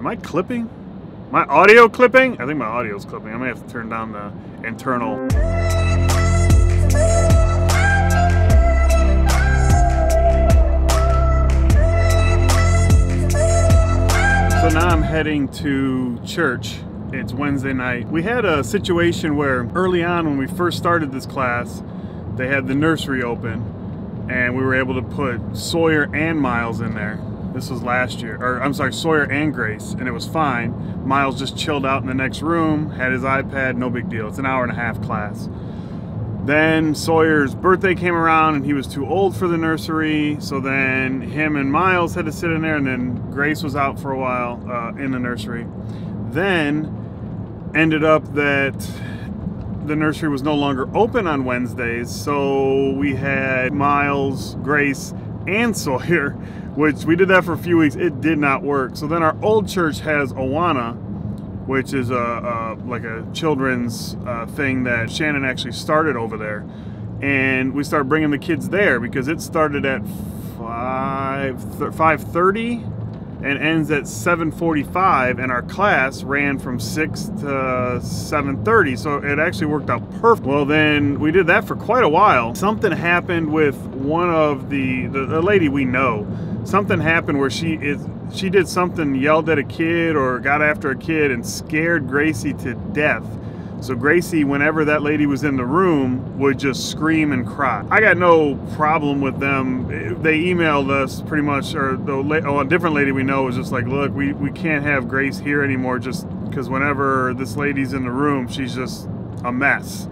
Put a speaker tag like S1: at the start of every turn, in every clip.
S1: Am I clipping? My audio clipping? I think my audio's clipping. I may have to turn down the internal. So now I'm heading to church. It's Wednesday night. We had a situation where early on when we first started this class, they had the nursery open and we were able to put Sawyer and Miles in there. This was last year, or I'm sorry, Sawyer and Grace, and it was fine. Miles just chilled out in the next room, had his iPad, no big deal. It's an hour-and-a-half class. Then Sawyer's birthday came around and he was too old for the nursery, so then him and Miles had to sit in there, and then Grace was out for a while in the nursery. Then ended up that the nursery was no longer open on Wednesdays, so we had Miles, Grace, and Sawyer, which we did that for a few weeks. It did not work. So then our old church has Awana, which is like a children's thing that Shannon actually started over there. And we started bringing the kids there because it started at 5:30 and ends at 7:45, and our class ran from 6 to 7:30, so it actually worked out perfect. Well, then we did that for quite a while. Something happened with one of the lady we know. Something happened where she did something, yelled at a kid or got after a kid and scared Gracie to death. So Gracie, whenever that lady was in the room, would just scream and cry. I got no problem with them. They emailed us pretty much, or a different lady we know was just like, look, we can't have Grace here anymore just because whenever this lady's in the room, she's just a mess.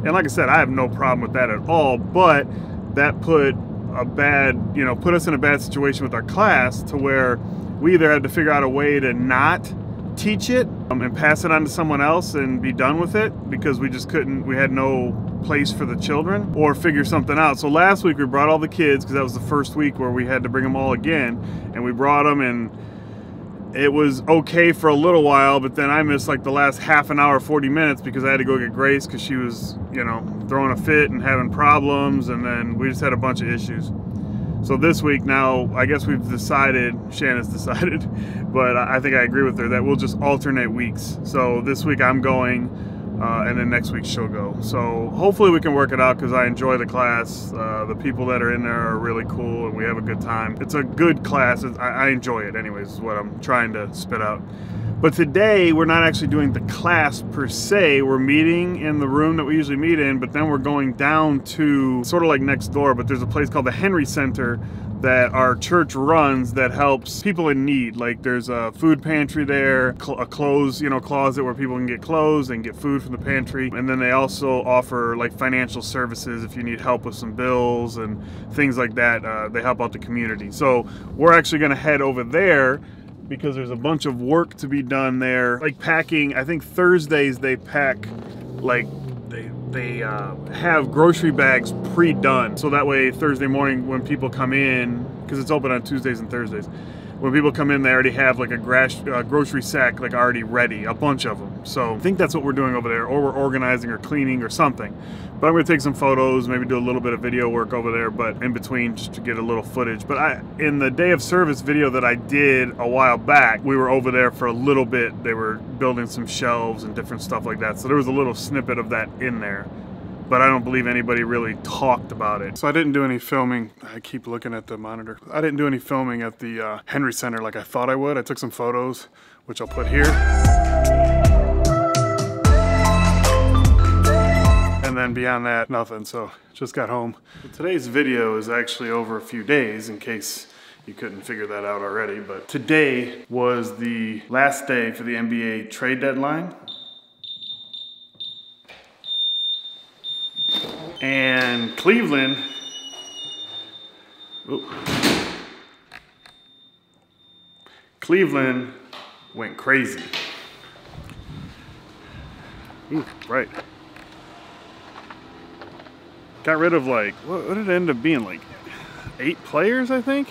S1: And like I said, I have no problem with that at all, but that put us in a bad situation with our class to where we either had to figure out a way to not teach it and pass it on to someone else and be done with it because we just couldn't, we had no place for the children, or figure something out. So last week we brought all the kids because that was the first week where we had to bring them all again, and we brought them, and it was okay for a little while, but then I missed like the last half an hour, 40 minutes because I had to go get Grace because she was, throwing a fit and having problems, and then we just had a bunch of issues. So this week now, I guess we've decided, Shannon's decided, but I think I agree with her, that we'll just alternate weeks. So this week I'm going, and then next week she'll go. So hopefully we can work it out because I enjoy the class. The people that are in there are really cool and we have a good time. It's a good class. I enjoy it anyways, is what I'm trying to spit out. But today we're not actually doing the class per se. We're meeting in the room that we usually meet in, but then we're going down to sort of like next door, but there's a place called the Henry Center that our church runs that helps people in need. Like there's a food pantry there, a clothes, closet where people can get clothes and get food from the pantry. And then they also offer like financial services if you need help with some bills and things like that. They help out the community. So we're actually gonna head over there because there's a bunch of work to be done there. Like packing, I think Thursdays they pack, like they have grocery bags pre-done. So that way Thursday morning when people come in, because it's open on Tuesdays and Thursdays, when people come in they already have like a grocery sack like already ready, a bunch of them. So I think that's what we're doing over there, or we're organizing or cleaning or something. But I'm gonna take some photos, maybe do a little bit of video work over there, but in between just to get a little footage. But in the day of service video that I did a while back, we were over there for a little bit. They were building some shelves and different stuff like that. So there was a little snippet of that in there, but I don't believe anybody really talked about it. So I didn't do any filming. I keep looking at the monitor. I didn't do any filming at the Henry Center like I thought I would. I took some photos, which I'll put here. And then beyond that, nothing, so just got home. Today's video is actually over a few days, in case you couldn't figure that out already, but today was the last day for the NBA trade deadline. And Cleveland, Cleveland went crazy. Ooh, right. Got rid of like, what did it end up being, like 8 players, I think?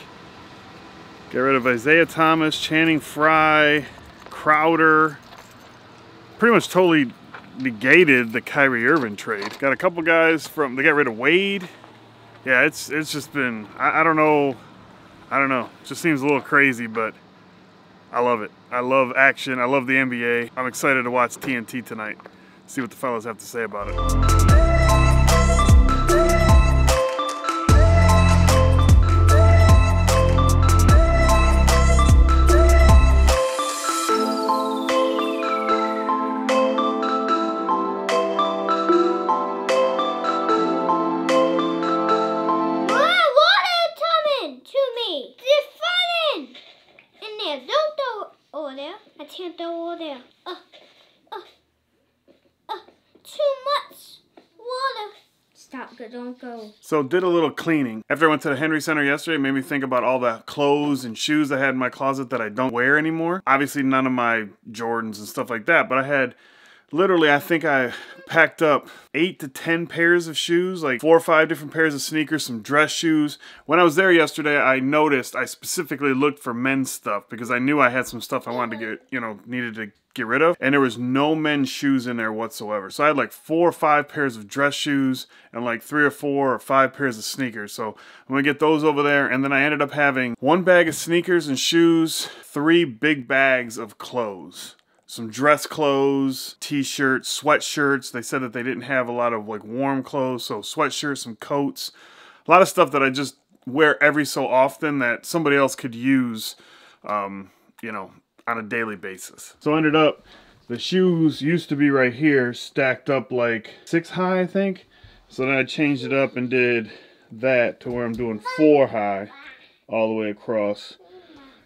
S1: Got rid of Isaiah Thomas, Channing Frye, Crowder. Pretty much totally negated the Kyrie Irving trade. Got a couple guys from, they got rid of Wade. Yeah, it's just been, I don't know. It just seems a little crazy, but I love it. I love action. I love the NBA. I'm excited to watch TNT tonight. See what the fellas have to say about it.
S2: Don't go.
S1: So did a little cleaning. After I went to the Henry Center yesterday, it made me think about all the clothes and shoes I had in my closet that I don't wear anymore. Obviously none of my Jordans and stuff like that, but I had literally, I think I packed up 8 to 10 pairs of shoes, like 4 or 5 different pairs of sneakers, some dress shoes. When I was there yesterday, I noticed I specifically looked for men's stuff because I knew I had some stuff I wanted to get, needed to get rid of, and there was no men's shoes in there whatsoever. So I had like 4 or 5 pairs of dress shoes and like 3 or 4 or 5 pairs of sneakers. So I'm gonna get those over there, and then I ended up having 1 bag of sneakers and shoes, 3 big bags of clothes. Some dress clothes, t-shirts, sweatshirts. They said that they didn't have a lot of like warm clothes, so sweatshirts, some coats, a lot of stuff that I just wear every so often that somebody else could use, on a daily basis. So I ended up, the shoes used to be right here, stacked up like 6 high, I think. So then I changed it up and did that to where I'm doing 4 high all the way across.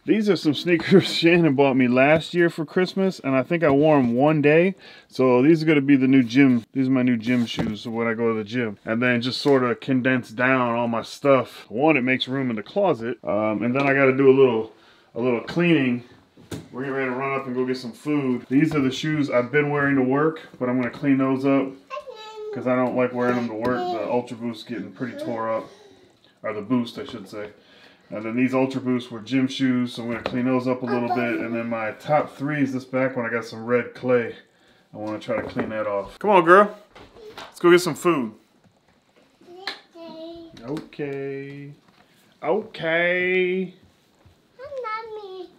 S1: These are some sneakers Shannon bought me last year for Christmas, and I think I wore them one day. So these are going to be the new gym. These are my new gym shoes when I go to the gym. And then just sort of condense down all my stuff. One, it makes room in the closet. And then I got to do a little cleaning. We're getting ready to run up and go get some food. These are the shoes I've been wearing to work, but I'm going to clean those up because I don't like wearing them to work. The Ultra Boost getting pretty tore up. Or the Boost, I should say. And then these Ultra Boosts were gym shoes, so I'm going to clean those up a little bit. And then my top 3 is this back one. I got some red clay. I want to try to clean that off. Come on, girl. Let's go get some food. Okay. Okay.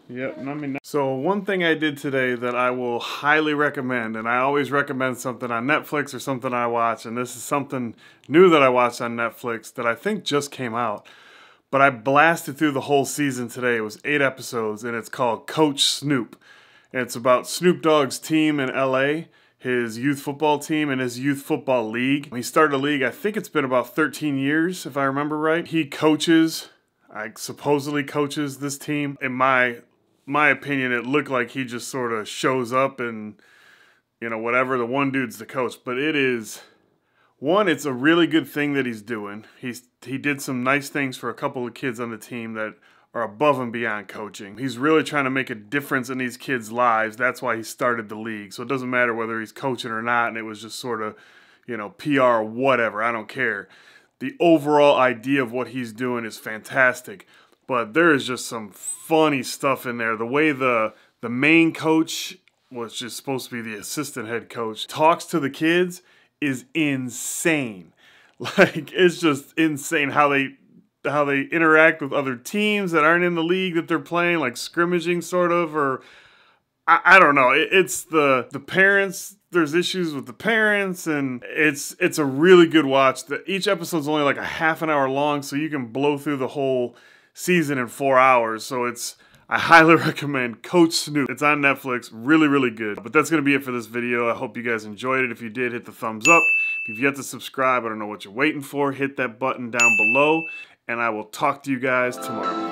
S1: Yep, not me. So one thing I did today that I will highly recommend, and I always recommend something on Netflix or something I watch, and this is something new that I watched on Netflix that I think just came out. But I blasted through the whole season today. It was 8 episodes, and it's called Coach Snoop. And it's about Snoop Dogg's team in LA, his youth football team, and his youth football league. He started a league, I think it's been about 13 years, if I remember right. He supposedly coaches this team. In my opinion, it looked like he just sort of shows up and, whatever. The one dude's the coach. But it is... One, it's a really good thing that he's doing. He did some nice things for a couple of kids on the team that are above and beyond coaching. He's really trying to make a difference in these kids' lives. That's why he started the league. So it doesn't matter whether he's coaching or not, and it was just sort of, PR, whatever. I don't care. The overall idea of what he's doing is fantastic. But there is just some funny stuff in there. The way the main coach, was just supposed to be the assistant head coach, talks to the kids is insane. Like, it's just insane how they interact with other teams that aren't in the league that they're playing, like scrimmaging sort of, or I don't know. It's the parents. There's issues with the parents, and it's a really good watch. Each episode's only like a half an hour long, so you can blow through the whole season in 4 hours. So I highly recommend Coach Snoop. It's on Netflix. Really, really good. But that's going to be it for this video. I hope you guys enjoyed it. If you did, hit the thumbs up. If you've yet to subscribe, I don't know what you're waiting for. Hit that button down below. And I will talk to you guys tomorrow.